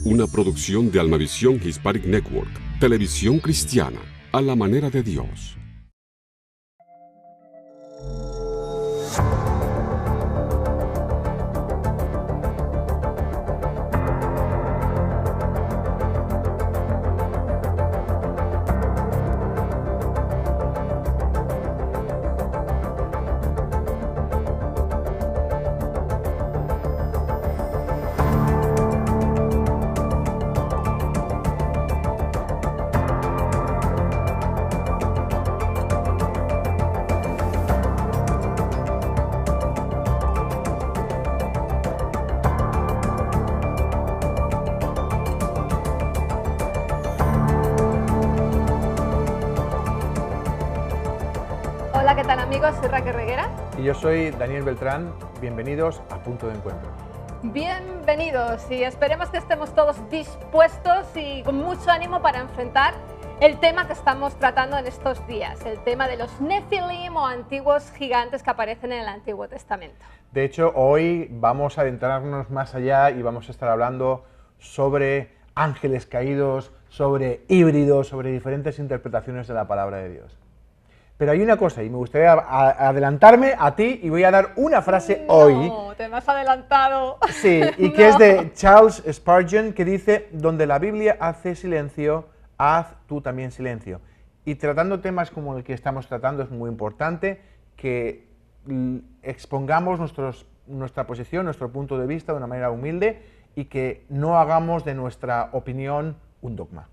Una producción de Almavisión Hispanic Network, televisión cristiana, a la manera de Dios. Hola, ¿qué tal amigos? Soy Raquel Reguera. Y yo soy Daniel Beltrán. Bienvenidos a Punto de Encuentro. Bienvenidos y esperemos que estemos todos dispuestos y con mucho ánimo para enfrentar el tema que estamos tratando en estos días, el tema de los Nefilim o antiguos gigantes que aparecen en el Antiguo Testamento. De hecho, hoy vamos a adentrarnos más allá y vamos a estar hablando sobre ángeles caídos, sobre híbridos, sobre diferentes interpretaciones de la palabra de Dios. Pero hay una cosa, y me gustaría adelantarme a ti, y voy a dar una frase hoy. No, te me has adelantado. Sí, y que es de Charles Spurgeon, que dice: donde la Biblia hace silencio, haz tú también silencio. Y tratando temas como el que estamos tratando, es muy importante que expongamos nuestra posición, nuestro punto de vista de una manera humilde, y que no hagamos de nuestra opinión un dogma.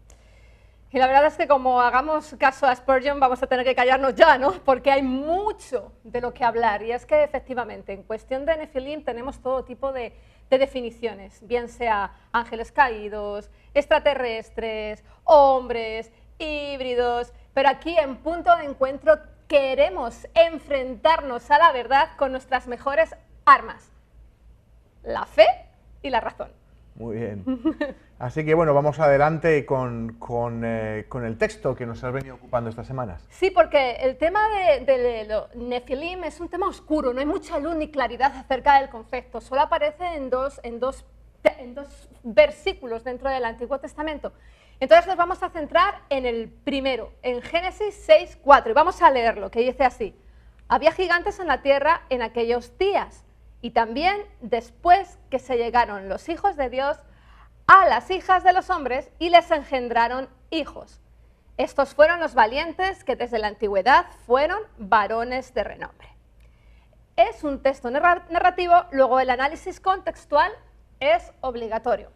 Y la verdad es que como hagamos caso a Spurgeon vamos a tener que callarnos ya, ¿no? Porque hay mucho de lo que hablar. Y es que efectivamente en cuestión de Nefilim tenemos todo tipo de definiciones, bien sea ángeles caídos, extraterrestres, hombres, híbridos. Pero aquí en Punto de Encuentro queremos enfrentarnos a la verdad con nuestras mejores armas: la fe y la razón. Muy bien. Así que bueno, vamos adelante con el texto que nos has venido ocupando estas semanas. Sí, porque el tema de Nefilim es un tema oscuro, no hay mucha luz ni claridad acerca del concepto, solo aparece en dos versículos dentro del Antiguo Testamento. Entonces nos vamos a centrar en el primero, en Génesis 6:4, y vamos a leerlo, que dice así: había gigantes en la tierra en aquellos días, y también después que se llegaron los hijos de Dios a las hijas de los hombres y les engendraron hijos. Estos fueron los valientes que desde la antigüedad fueron varones de renombre. Es un texto narrativo, luego el análisis contextual es obligatorio.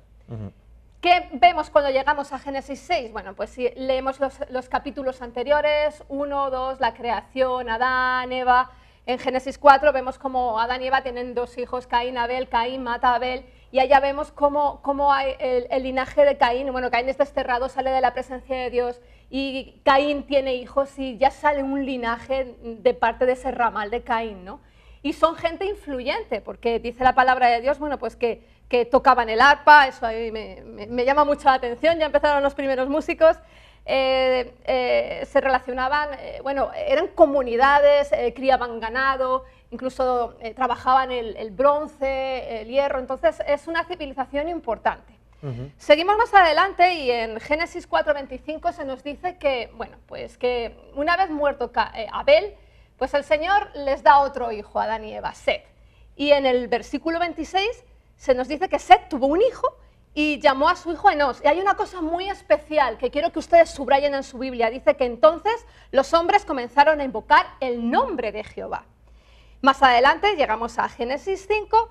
¿Qué vemos cuando llegamos a Génesis 6? Bueno, pues si leemos los capítulos anteriores, 1, 2, la creación, Adán, Eva. En Génesis 4 vemos cómo Adán y Eva tienen dos hijos, Caín, Abel. Caín mata a Abel, y allá vemos cómo hay el linaje de Caín. Bueno, Caín es desterrado, sale de la presencia de Dios, y Caín tiene hijos, y ya sale un linaje de parte de ese ramal de Caín, ¿no? Y son gente influyente, porque dice la palabra de Dios, bueno, pues que tocaban el arpa, eso a mí me llama mucho la atención. Ya empezaron los primeros músicos. Se relacionaban, bueno, eran comunidades, criaban ganado, incluso trabajaban el bronce, el hierro. Entonces es una civilización importante. Seguimos más adelante y en Génesis 4:25 se nos dice que, bueno, pues que una vez muerto Abel, pues el Señor les da otro hijo, Adán y Eva, Set. Y en el versículo 26 se nos dice que Set tuvo un hijo y llamó a su hijo Enos. Y hay una cosa muy especial que quiero que ustedes subrayen en su Biblia. Dice que entonces los hombres comenzaron a invocar el nombre de Jehová. Más adelante llegamos a Génesis 5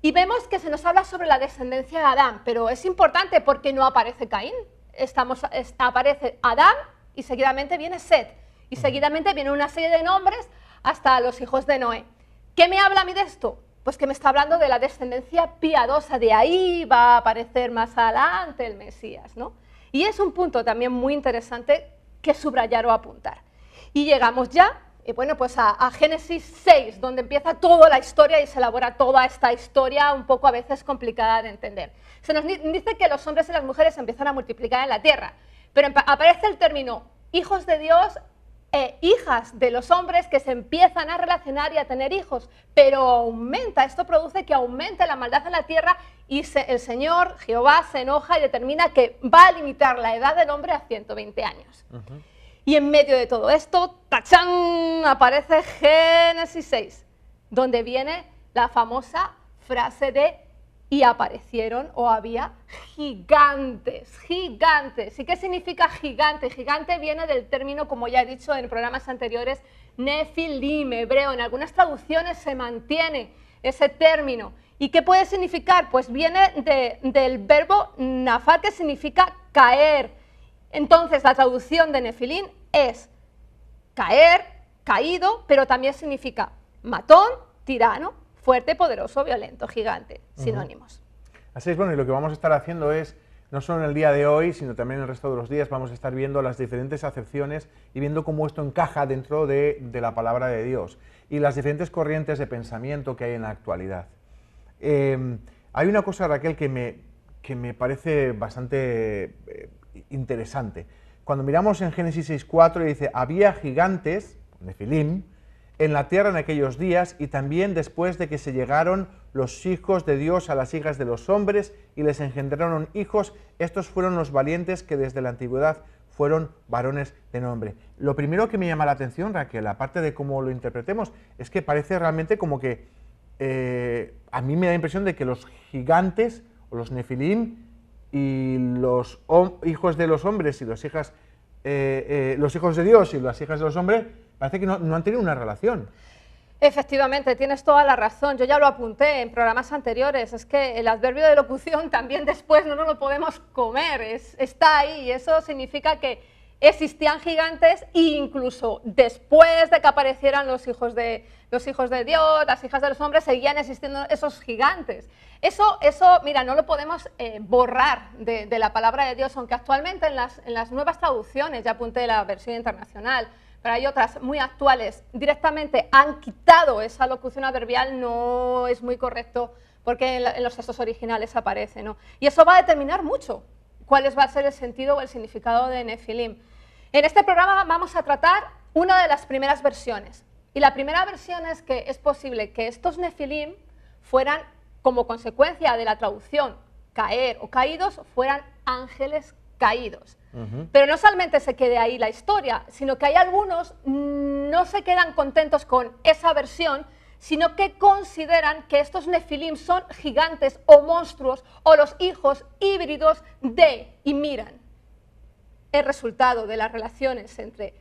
y vemos que se nos habla sobre la descendencia de Adán, pero es importante porque no aparece Caín. Aparece Adán y seguidamente viene Set. Y seguidamente viene una serie de nombres hasta los hijos de Noé. ¿Qué me habla a mí de esto? Pues que me está hablando de la descendencia piadosa, de ahí va a aparecer más adelante el Mesías, ¿no? Y es un punto también muy interesante que subrayar o apuntar. Y llegamos ya, bueno, pues a Génesis 6, donde empieza toda la historia y se elabora toda esta historia un poco a veces complicada de entender. Se nos dice que los hombres y las mujeres empiezan a multiplicar en la tierra, pero aparece el término hijos de Dios hijas de los hombres que se empiezan a relacionar y a tener hijos, pero esto produce que aumente la maldad en la tierra y el Señor, Jehová, se enoja y determina que va a limitar la edad del hombre a 120 años. Y en medio de todo esto, ¡tachán!, aparece Génesis 6, donde viene la famosa frase de y aparecieron o había gigantes, gigantes. ¿Y qué significa gigante? Gigante viene del término, como ya he dicho en programas anteriores, nefilim, hebreo. En algunas traducciones se mantiene ese término. ¿Y qué puede significar? Pues viene del verbo nafar, que significa caer. Entonces la traducción de nefilim es caer, caído, pero también significa matón, tirano, fuerte, poderoso, violento, gigante, sinónimos. Así es, bueno, y lo que vamos a estar haciendo es, no solo en el día de hoy, sino también en el resto de los días, vamos a estar viendo las diferentes acepciones y viendo cómo esto encaja dentro de la palabra de Dios y las diferentes corrientes de pensamiento que hay en la actualidad. Hay una cosa, Raquel, que me parece bastante interesante. Cuando miramos en Génesis 6:4 dice, había gigantes, nefilim, en la tierra en aquellos días, y también después de que se llegaron los hijos de Dios a las hijas de los hombres y les engendraron hijos, estos fueron los valientes que desde la antigüedad fueron varones de nombre. Lo primero que me llama la atención, Raquel, aparte de cómo lo interpretemos, es que parece realmente como que a mí me da la impresión de que los gigantes o los nefilim y los hijos de los hombres y las hijas, los hijos de Dios y las hijas de los hombres, parece que no han tenido una relación. Efectivamente, tienes toda la razón. Yo ya lo apunté en programas anteriores. Es que el adverbio de locución también después no nos lo podemos comer. Está ahí y eso significa que existían gigantes e incluso después de que aparecieran los hijos de Dios, las hijas de los hombres, seguían existiendo esos gigantes. Eso mira, no lo podemos borrar de la palabra de Dios, aunque actualmente en las nuevas traducciones, ya apunté la versión internacional, pero hay otras muy actuales, directamente han quitado esa locución adverbial, no es muy correcto porque en los textos originales aparece, ¿no? Y eso va a determinar mucho cuál va a ser el sentido o el significado de nefilim. En este programa vamos a tratar una de las primeras versiones. Y la primera versión es que es posible que estos nefilim fueran, como consecuencia de la traducción caer o caídos, fueran ángeles caídos. Pero no solamente se quede ahí la historia, sino que hay algunos no se quedan contentos con esa versión, sino que consideran que estos nefilim son gigantes o monstruos o los hijos híbridos de, y miran, el resultado de las relaciones entre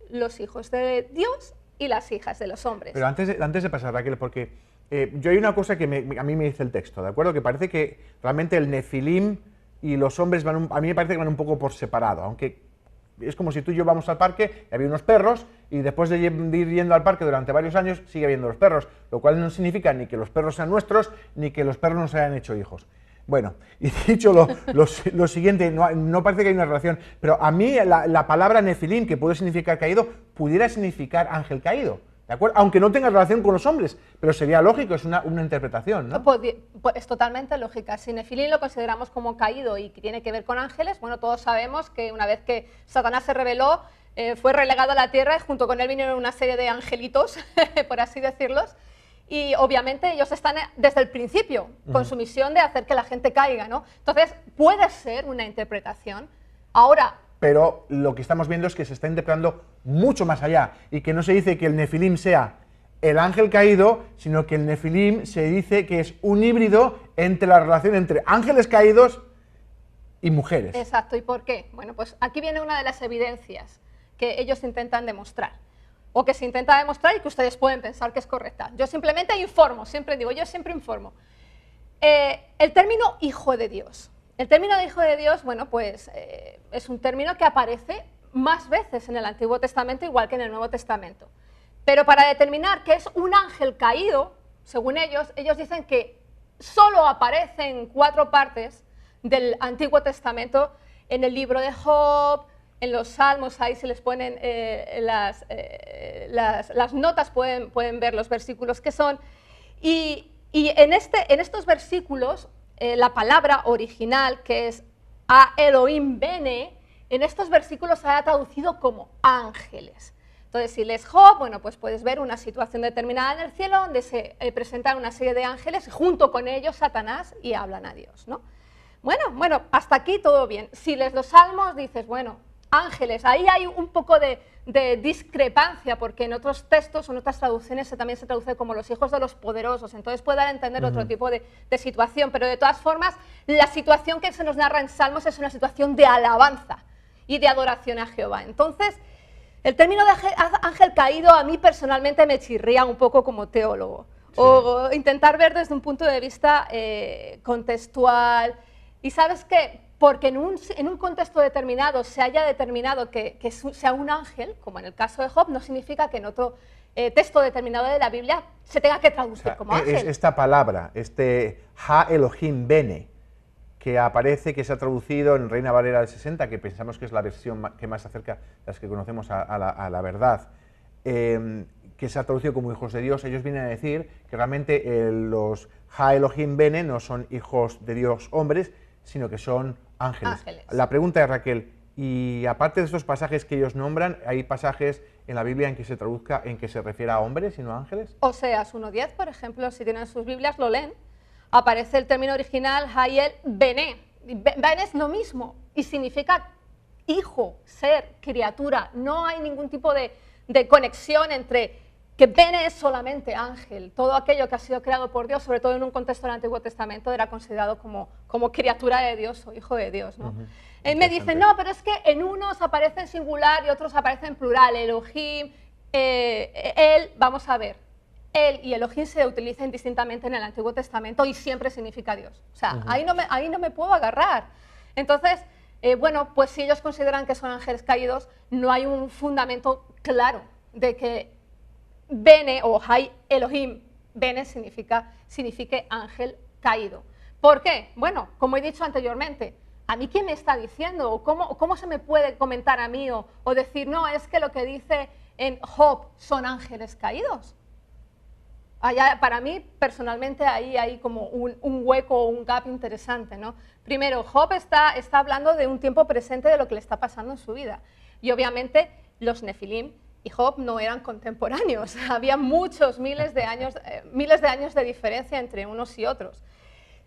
los hijos de Dios y las hijas de los hombres. Pero antes de pasar, Raquel, porque yo hay una cosa que a mí me dice el texto, ¿de acuerdo? Que parece que realmente el nefilim y los hombres a mí me parece que van un poco por separado, aunque es como si tú y yo vamos al parque y había unos perros y después de ir yendo al parque durante varios años sigue habiendo los perros, lo cual no significa ni que los perros sean nuestros ni que los perros nos hayan hecho hijos. Bueno, y dicho lo siguiente, no parece que hay una relación, pero a mí la palabra nefilim, que puede significar caído, pudiera significar ángel caído. ¿De acuerdo? Aunque no tenga relación con los hombres, pero sería lógico, es una interpretación, ¿no? Pues es totalmente lógica. Si nefilim lo consideramos como caído y que tiene que ver con ángeles, bueno, todos sabemos que una vez que Satanás se rebeló, fue relegado a la tierra y junto con él vinieron una serie de angelitos, por así decirlos, y obviamente ellos están desde el principio con su misión de hacer que la gente caiga, ¿no? Entonces, puede ser una interpretación. Ahora, pero lo que estamos viendo es que se está interpretando mucho más allá y que no se dice que el nefilim sea el ángel caído, sino que el nefilim se dice que es un híbrido entre la relación entre ángeles caídos y mujeres. Exacto, ¿y por qué? Bueno, pues aquí viene una de las evidencias que ellos intentan demostrar, o que se intenta demostrar y que ustedes pueden pensar que es correcta. Yo simplemente informo, siempre digo, yo siempre informo. El término hijo de Dios. El término de hijo de Dios, bueno, pues es un término que aparece más veces en el Antiguo Testamento, igual que en el Nuevo Testamento. Pero para determinar qué es un ángel caído, según ellos dicen que solo aparece en 4 partes del Antiguo Testamento, en el libro de Job, en los Salmos, ahí se les ponen las notas, pueden ver los versículos que son, y en estos versículos, la palabra original, que es a Elohim bene, en estos versículos se ha traducido como ángeles. Entonces, si lees Job, bueno, pues puedes ver una situación determinada en el cielo donde se presentan una serie de ángeles y junto con ellos Satanás y hablan a Dios, ¿no? Bueno, hasta aquí todo bien. Si lees los Salmos, dices, bueno, ángeles, ahí hay un poco de discrepancia, porque en otros textos o en otras traducciones también se traduce como los hijos de los poderosos, entonces puede dar a entender otro tipo de situación, pero de todas formas, la situación que se nos narra en Salmos es una situación de alabanza y de adoración a Jehová. Entonces, el término de ángel caído a mí personalmente me chirría un poco como teólogo, sí, o intentar ver desde un punto de vista contextual, y ¿sabes qué? Porque en un contexto determinado se haya determinado que sea un ángel, como en el caso de Job, no significa que en otro texto determinado de la Biblia se tenga que traducir como ángel. Esta palabra, Ha Elohim Bene, que aparece, que se ha traducido en Reina Valera del 60, que pensamos que es la versión que más se acerca a las que conocemos a la verdad, que se ha traducido como hijos de Dios. Ellos vienen a decir que realmente los Ha Elohim Bene no son hijos de Dios hombres, sino que son ángeles. La pregunta es, Raquel, y aparte de estos pasajes que ellos nombran, ¿hay pasajes en la Biblia en que se traduzca, en que se refiera a hombres y no a ángeles? Oseas 1:10, por ejemplo, si tienen sus Biblias, lo leen. Aparece el término original Hayel Bene. Bene es lo mismo y significa hijo, ser, criatura. No hay ningún tipo de conexión entre que Bene es solamente ángel. Todo aquello que ha sido creado por Dios, sobre todo en un contexto del Antiguo Testamento, era considerado como criatura de Dios o hijo de Dios, ¿no? Él me dice, no, pero es que en unos aparece en singular y otros aparece en plural. Elohim, él, vamos a ver, él y Elohim se utilizan distintamente en el Antiguo Testamento y siempre significa Dios. O sea, ahí no me puedo agarrar. Entonces, bueno, pues si ellos consideran que son ángeles caídos, no hay un fundamento claro de que Bene o Hay Elohim, Bene signifique ángel caído. ¿Por qué? Bueno, como he dicho anteriormente, ¿a mí quién me está diciendo? ¿O cómo se me puede comentar a mí o decir, no, es que lo que dice en Job son ángeles caídos? Allá, para mí, personalmente, ahí hay como un hueco o un gap interesante, ¿no? Primero, Job está hablando de un tiempo presente de lo que le está pasando en su vida. Y obviamente los Nefilim y Job no eran contemporáneos, había muchos, miles de años de diferencia entre unos y otros.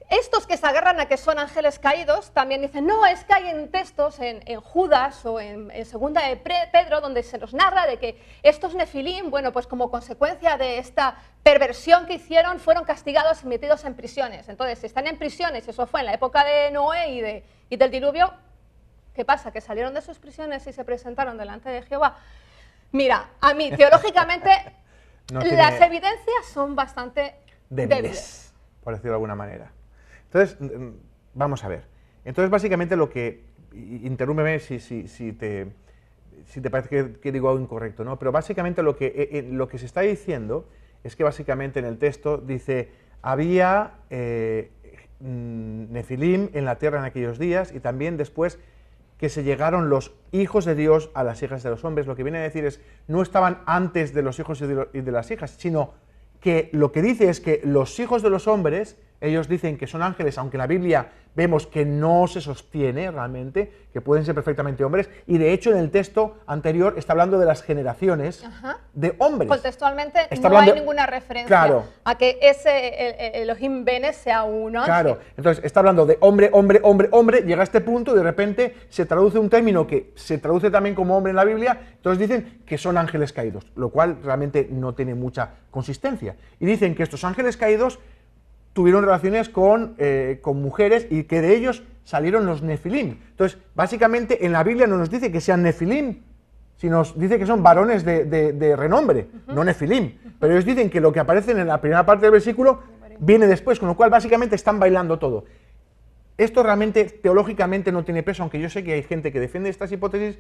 Estos que se agarran a que son ángeles caídos también dicen, no, es que hay en textos en Judas o en segunda de Pedro donde se nos narra de que estos Nefilim, bueno, pues como consecuencia de esta perversión que hicieron, fueron castigados y metidos en prisiones. Entonces, si están en prisiones, eso fue en la época de Noé y del diluvio, ¿qué pasa? ¿Que salieron de sus prisiones y se presentaron delante de Jehová? Mira, a mí, teológicamente, las evidencias son bastante débiles, por decirlo de alguna manera. Entonces, vamos a ver. Entonces, básicamente lo que... Interrúmpeme si te parece que digo algo incorrecto, ¿no? Pero básicamente lo que se está diciendo es que básicamente en el texto dice, había Nefilim en la tierra en aquellos días y también después que se llegaron los hijos de Dios a las hijas de los hombres. Lo que viene a decir es, no estaban antes de los hijos y de las hijas, sino que lo que dice es que los hijos de los hombres, ellos dicen que son ángeles, aunque en la Biblia vemos que no se sostiene realmente, que pueden ser perfectamente hombres, y de hecho en el texto anterior está hablando de las generaciones de hombres. Contextualmente no hay ninguna referencia a que ese Elohim Bene sea un ángel. Claro, entonces está hablando de hombre, hombre, hombre, hombre, llega a este punto y de repente se traduce un término que se traduce también como hombre en la Biblia, entonces dicen que son ángeles caídos, lo cual realmente no tiene mucha consistencia. Y dicen que estos ángeles caídos tuvieron relaciones con mujeres y que de ellos salieron los Nefilim. Entonces, básicamente en la Biblia no nos dice que sean Nefilim, sino nos dice que son varones de renombre, no Nefilim. Pero ellos dicen que lo que aparece en la primera parte del versículo viene después, con lo cual básicamente están bailando todo. Esto realmente teológicamente no tiene peso, aunque yo sé que hay gente que defiende estas hipótesis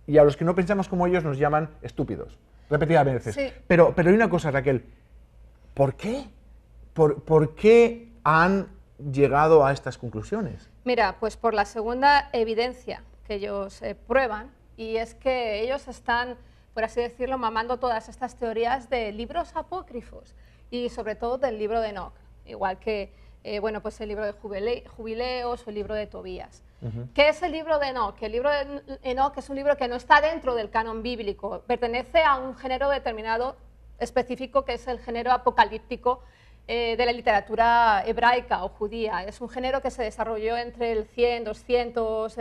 y a los que no pensamos como ellos nos llaman estúpidos, repetidas veces. Sí. Pero hay una cosa, Raquel, ¿por qué? ¿Por qué han llegado a estas conclusiones? Mira, pues por la segunda evidencia que ellos prueban, y es que ellos están, por así decirlo, mamando todas estas teorías de libros apócrifos y sobre todo del libro de Enoch, igual que bueno, pues el libro de Jubileos o el libro de Tobías. ¿Qué es el libro de Enoc? El libro de Enoc es un libro que no está dentro del canon bíblico, pertenece a un género determinado específico que es el género apocalíptico de la literatura hebraica o judía. Es un género que se desarrolló entre el 100, 200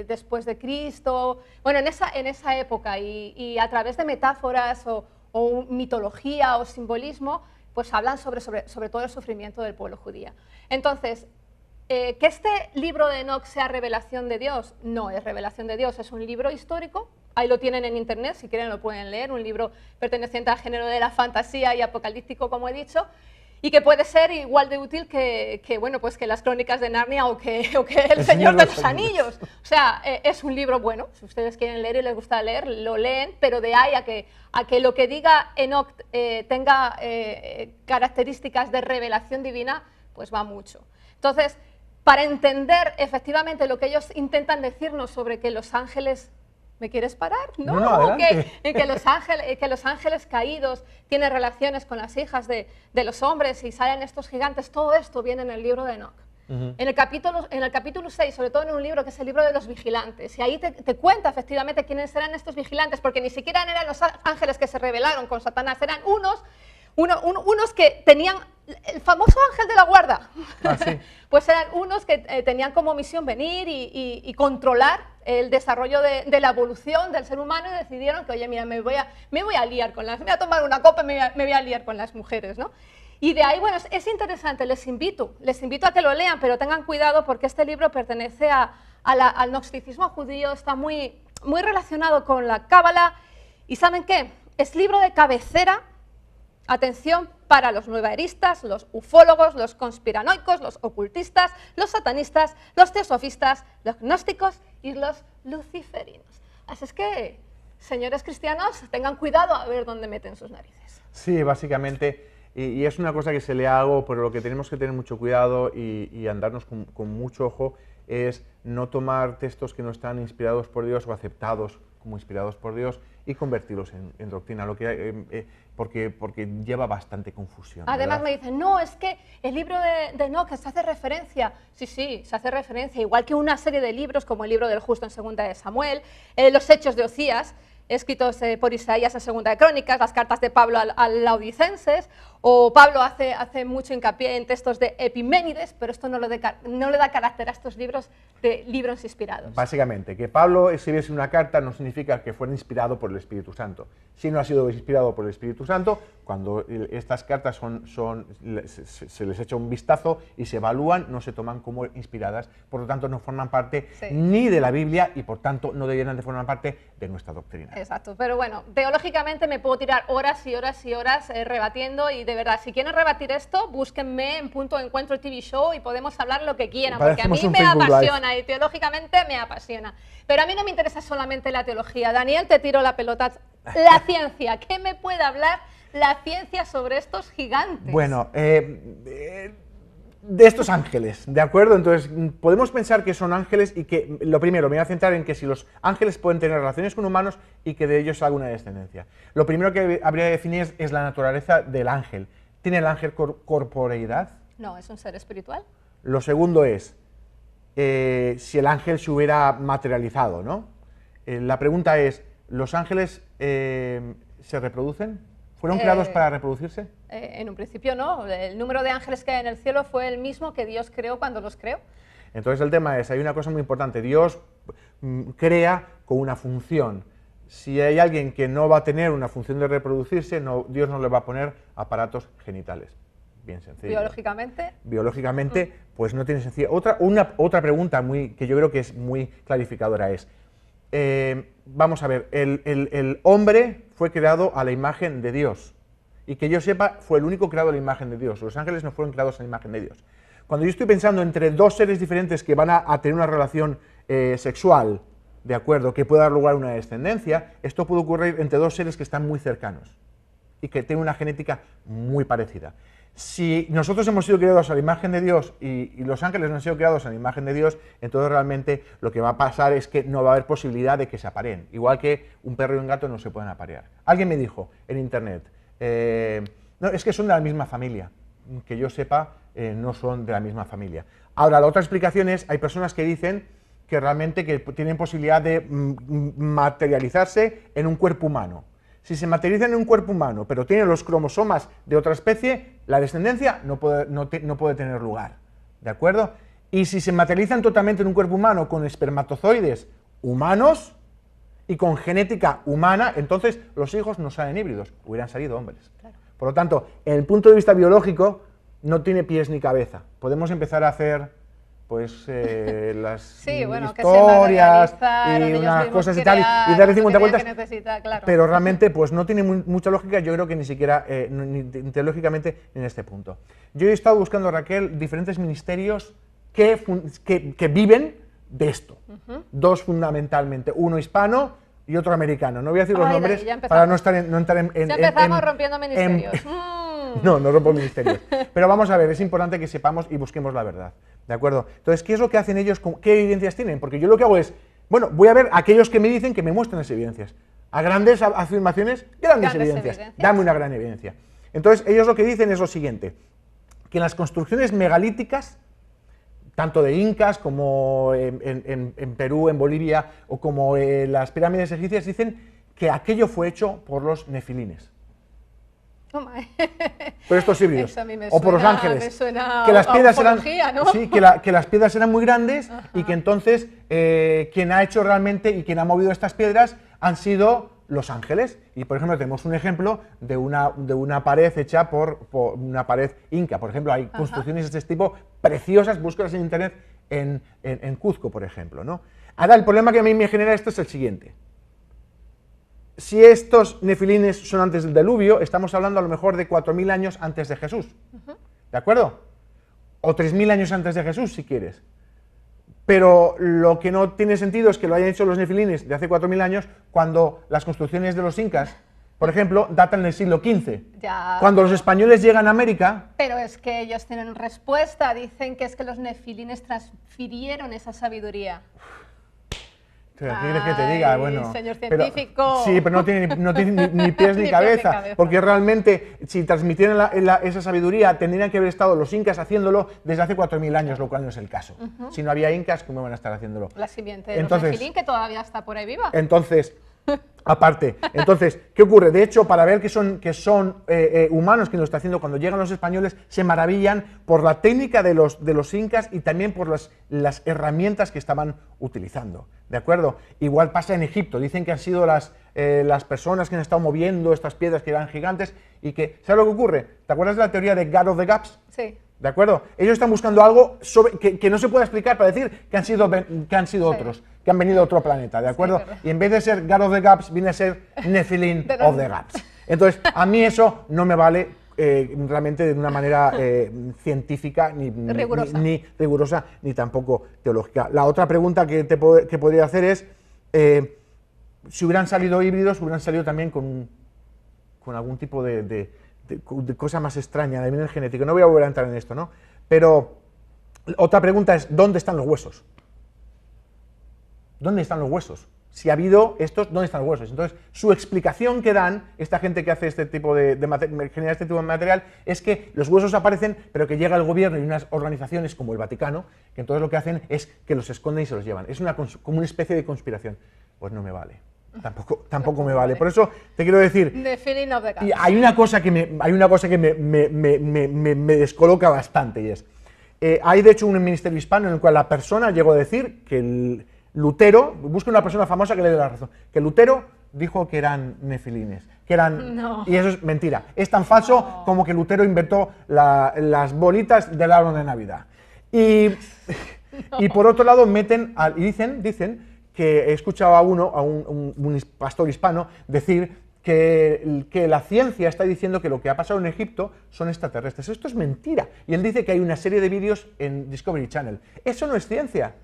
después de Cristo, bueno, en esa época, y a través de metáforas o mitología o simbolismo, pues hablan sobre todo el sufrimiento del pueblo judío. Entonces, ¿que este libro de Enoc sea revelación de Dios? No es revelación de Dios, es un libro histórico. Ahí lo tienen en internet, si quieren lo pueden leer, un libro perteneciente al género de la fantasía y apocalíptico, como he dicho, y que puede ser igual de útil bueno, pues que las Crónicas de Narnia o que El Señor de los Anillos. O sea, es un libro bueno, si ustedes quieren leer y les gusta leer, lo leen, pero de ahí a que lo que diga Enoc tenga características de revelación divina, pues va mucho. Entonces, para entender efectivamente lo que ellos intentan decirnos sobre que los ángeles... ¿Me quieres parar? No, adelante. Que los ángeles caídos tienen relaciones con las hijas de los hombres y salen estos gigantes, todo esto viene en el libro de Enoc. En el capítulo 6, sobre todo en un libro que es el libro de los vigilantes, y ahí te cuenta efectivamente quiénes eran estos vigilantes, porque ni siquiera eran los ángeles que se rebelaron con Satanás, eran unos que tenían el famoso ángel de la guarda. Ah, sí. Pues eran unos que tenían como misión venir y controlar el desarrollo de la evolución del ser humano, y decidieron que, oye, mira, me voy a liar con me voy a tomar una copa y me voy a liar con las mujeres, ¿no? Y de ahí, bueno, es interesante, les invito a que lo lean, pero tengan cuidado porque este libro pertenece al gnosticismo judío, está muy relacionado con la cábala, y ¿saben qué? Es libro de cabecera, atención, para los nuevaeristas, los ufólogos, los conspiranoicos, los ocultistas, los satanistas, los teosofistas, los gnósticos y los luciferinos. Así es que, señores cristianos, tengan cuidado a ver dónde meten sus narices. Sí, básicamente, y es una cosa que se le hago, pero lo que tenemos que tener mucho cuidado y andarnos con mucho ojo es no tomar textos que no están inspirados por Dios o aceptados como inspirados por Dios y convertirlos en doctrina, porque lleva bastante confusión. Además, ¿verdad? me dicen, no, es que el libro de Enoc se hace referencia. Sí, se hace referencia, igual que una serie de libros como el libro del justo en Segunda de Samuel, los Hechos de Ocías, escritos por Isaías en Segunda de Crónicas, las cartas de Pablo al Laodicenses, o Pablo hace mucho hincapié en textos de Epiménides, pero esto no le da carácter a estos libros de libros inspirados. Básicamente, que Pablo escribiese una carta no significa que fuera inspirado por el Espíritu Santo. Si no ha sido inspirado por el Espíritu Santo, cuando estas cartas se les echa un vistazo y se evalúan, no se toman como inspiradas, por lo tanto no forman parte ni de la Biblia y por tanto no deberían de formar parte de nuestra doctrina. Exacto, pero bueno, teológicamente me puedo tirar horas y horas y horas rebatiendo, y de verdad, si quieren rebatir esto, búsquenme en Punto de Encuentro TV Show y podemos hablar lo que quieran, porque a mí me apasiona y teológicamente me apasiona. Pero a mí no me interesa solamente la teología. Daniel, te tiro la pelota. La ciencia, ¿qué me puede hablar la ciencia sobre estos gigantes? Bueno, de estos ángeles, ¿de acuerdo? Entonces, podemos pensar que son ángeles y que, lo primero, me voy a centrar en que si los ángeles pueden tener relaciones con humanos y que de ellos salga una descendencia. Lo primero que habría que definir es la naturaleza del ángel. ¿Tiene el ángel corporeidad? No, es un ser espiritual. Lo segundo es, si el ángel se hubiera materializado, ¿no? La pregunta es, ¿los ángeles se reproducen? ¿Fueron creados para reproducirse? En un principio no. El número de ángeles que hay en el cielo fue el mismo que Dios creó cuando los creó. Entonces el tema es, hay una cosa muy importante, Dios crea con una función. Si hay alguien que no va a tener una función de reproducirse, Dios no le va a poner aparatos genitales. Bien sencillo. ¿Biológicamente? Biológicamente, pues no tiene sentido. Otra pregunta que yo creo que es muy clarificadora es, vamos a ver, el hombre fue creado a la imagen de Dios, y que yo sepa, fue el único creado a la imagen de Dios. Los ángeles no fueron creados a la imagen de Dios. Cuando yo estoy pensando entre dos seres diferentes que van a tener una relación sexual, ¿de acuerdo?, que pueda dar lugar a una descendencia, esto puede ocurrir entre dos seres que están muy cercanos y que tienen una genética muy parecida. Si nosotros hemos sido creados a la imagen de Dios y los ángeles no han sido creados a la imagen de Dios, entonces realmente lo que va a pasar es que no va a haber posibilidad de que se apareen, igual que un perro y un gato no se pueden aparear. Alguien me dijo en internet, no, es que son de la misma familia. Que yo sepa, no son de la misma familia. Ahora, la otra explicación es, hay personas que dicen que realmente que tienen posibilidad de materializarse en un cuerpo humano. Si se materializan en un cuerpo humano, pero tienen los cromosomas de otra especie, la descendencia no puede tener lugar, ¿de acuerdo? Y si se materializan totalmente en un cuerpo humano con espermatozoides humanos y con genética humana, entonces los hijos no salen híbridos, hubieran salido hombres. Claro. Por lo tanto, en el punto de vista biológico, no tiene pies ni cabeza. Podemos empezar a hacer pues las historias y unas cosas y tal, y darle 50 vueltas, claro. Pero realmente pues no tiene mucha lógica, yo creo que ni siquiera ni teológicamente en este punto. Yo he estado buscando, Raquel, diferentes ministerios que viven de esto, dos fundamentalmente, uno hispano y otro americano. No voy a decir los nombres para no entrar en... Ya empezamos rompiendo ministerios. No rompo ministerios. Pero vamos a ver, es importante que sepamos y busquemos la verdad. ¿De acuerdo? Entonces, ¿qué es lo que hacen ellos? ¿Qué evidencias tienen? Porque yo lo que hago es, bueno, voy a ver a aquellos que me dicen que me muestran las evidencias. A grandes afirmaciones, grandes evidencias. Dame una gran evidencia. Entonces, ellos lo que dicen es lo siguiente, que en las construcciones megalíticas, tanto de incas como en Perú, en Bolivia, o como las pirámides egipcias, dicen que aquello fue hecho por los nefilines. Por estos híbridos, o por los ángeles, que las piedras eran, ¿no? Sí, que las piedras eran muy grandes. Ajá. Y que entonces quien ha hecho realmente y quien ha movido estas piedras han sido los ángeles. Y por ejemplo tenemos un ejemplo de una pared hecha por una pared inca. Por ejemplo, hay construcciones de este tipo preciosas, búscalas en internet en Cuzco, por ejemplo, ¿no? Ahora el problema que a mí me genera esto es el siguiente. Si estos nefilines son antes del diluvio, estamos hablando a lo mejor de 4.000 años antes de Jesús, ¿de acuerdo? O 3.000 años antes de Jesús, si quieres. Pero lo que no tiene sentido es que lo hayan hecho los nefilines de hace 4.000 años, cuando las construcciones de los incas, por ejemplo, datan del siglo XV. Ya. Cuando los españoles llegan a América... Pero es que ellos tienen respuesta, dicen que es que los nefilines transfirieron esa sabiduría. ¿Qué quieres que te diga? Bueno, señor científico. Sí, pero no tiene ni pies ni cabeza, porque realmente si transmitieran esa sabiduría tendrían que haber estado los incas haciéndolo desde hace 4.000 años, lo cual no es el caso. Si no había incas, ¿cómo van a estar haciéndolo? La simiente de los nefilín, que todavía está por ahí viva. Entonces, ¿qué ocurre? De hecho, para ver que son humanos quien lo está haciendo, cuando llegan los españoles se maravillan por la técnica de los incas y también por las herramientas que estaban utilizando, ¿de acuerdo? Igual pasa en Egipto, dicen que han sido las personas que han estado moviendo estas piedras que eran gigantes y que, ¿sabes lo que ocurre? ¿Te acuerdas de la teoría de God of the Gaps? Sí. ¿De acuerdo? Ellos están buscando algo que no se pueda explicar para decir que han sido otros, que han venido de otro planeta, ¿de acuerdo? Y en vez de ser God of the Gaps, viene a ser Nephilim of the Gaps. Entonces, a mí eso no me vale realmente de una manera científica, ni rigurosa, ni tampoco teológica. La otra pregunta que podría hacer es, si hubieran salido híbridos, hubieran salido también con algún tipo de cosa más extraña, de nivel genético. No voy a volver a entrar en esto, ¿no? Pero otra pregunta es, ¿dónde están los huesos? ¿Dónde están los huesos? Si ha habido estos, ¿dónde están los huesos? Entonces, su explicación que dan, esta gente que hace genera este tipo de material, es que los huesos aparecen, pero que llega el gobierno y unas organizaciones como el Vaticano, que entonces lo que hacen es que los esconden y se los llevan. Es como una especie de conspiración. Pues no me vale. Tampoco me vale. Por eso te quiero decir, y hay una cosa que me descoloca bastante, y es, hay de hecho un ministerio hispano en el cual la persona llegó a decir que Lutero, busca una persona famosa que le dé la razón, que Lutero dijo que eran nefilines, y eso es mentira. Es tan falso como que Lutero inventó las bolitas del árbol de Navidad. Y por otro lado dicen que he escuchado a un pastor hispano decir que la ciencia está diciendo que lo que ha pasado en Egipto son extraterrestres. Esto es mentira. Y él dice que hay una serie de vídeos en Discovery Channel. Eso no es ciencia.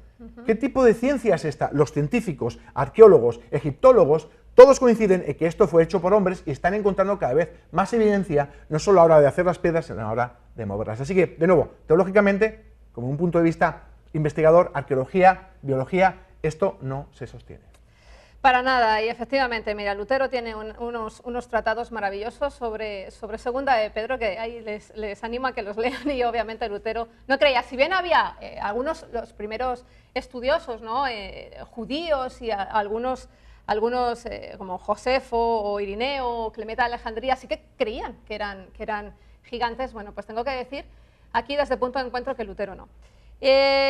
¿Qué tipo de ciencia es esta? Los científicos, arqueólogos, egiptólogos, todos coinciden en que esto fue hecho por hombres y están encontrando cada vez más evidencia, no solo a la hora de hacer las piedras, sino a la hora de moverlas. Así que, de nuevo, teológicamente, como un punto de vista investigador, arqueología, biología, esto no se sostiene. Para nada, y efectivamente, mira, Lutero tiene unos tratados maravillosos sobre Segunda de Pedro, que ahí les animo a que los lean, y obviamente Lutero no creía, si bien había los primeros estudiosos, ¿no? Judíos y algunos como Josefo o Irineo o Clemente de Alejandría sí que creían que eran gigantes. Bueno, pues tengo que decir aquí desde Punto de Encuentro que Lutero no.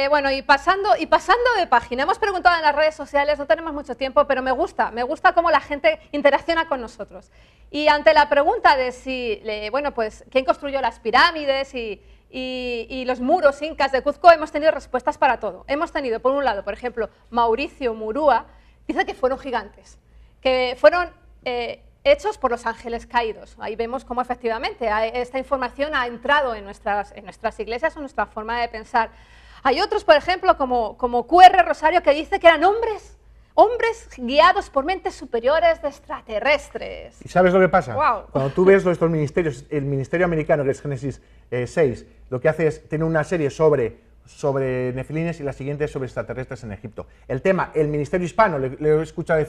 Bueno, y pasando de página, hemos preguntado en las redes sociales, no tenemos mucho tiempo, pero me gusta cómo la gente interacciona con nosotros. Y ante la pregunta de si, bueno, pues, ¿quién construyó las pirámides y los muros incas de Cuzco? Hemos tenido respuestas para todo. Hemos tenido, por un lado, por ejemplo, Mauricio Murúa, dice que fueron gigantes, que fueron hechos por los ángeles caídos. Ahí vemos cómo efectivamente esta información ha entrado en nuestras iglesias o en nuestra forma de pensar. Hay otros, por ejemplo, como QR Rosario, que dice que eran hombres guiados por mentes superiores de extraterrestres. ¿Y sabes lo que pasa? Wow. Cuando tú ves estos ministerios, el ministerio americano, que es Génesis 6, lo que hace es tener una serie sobre nefilines y la siguiente sobre extraterrestres en Egipto. El tema, el ministerio hispano, le he escuchado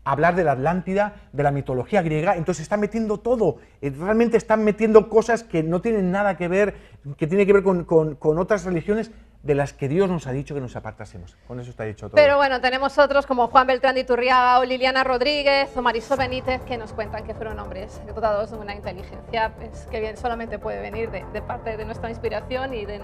hablar de la Atlántida, de la mitología griega, entonces está metiendo todo, realmente están metiendo cosas que no tienen nada que ver, que tiene que ver con otras religiones de las que Dios nos ha dicho que nos apartásemos. Con eso está dicho todo. Pero bueno, tenemos otros como Juan Beltrán de Iturriaga o Liliana Rodríguez o Marisol Benítez, que nos cuentan que fueron hombres dotados de una inteligencia que bien solamente puede venir de parte de nuestra inspiración y del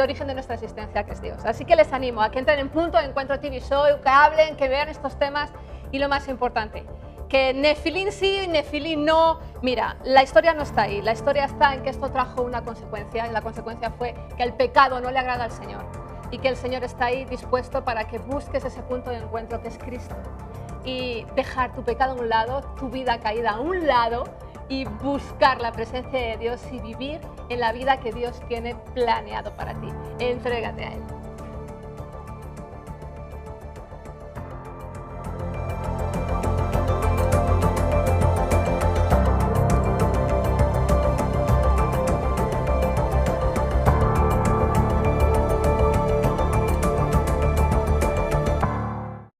origen de nuestra existencia, que es Dios. Así que les animo a que entren en Punto de Encuentro TV Show, que hablen, que vean estos temas, y lo más importante, que Nefilín sí, Nefilín no. Mira, la historia no está ahí, la historia está en que esto trajo una consecuencia, y la consecuencia fue que el pecado no le agrada al Señor, y que el Señor está ahí dispuesto para que busques ese punto de encuentro que es Cristo, y dejar tu pecado a un lado, tu vida caída a un lado, y buscar la presencia de Dios y vivir en la vida que Dios tiene planeado para ti. Entrégate a Él.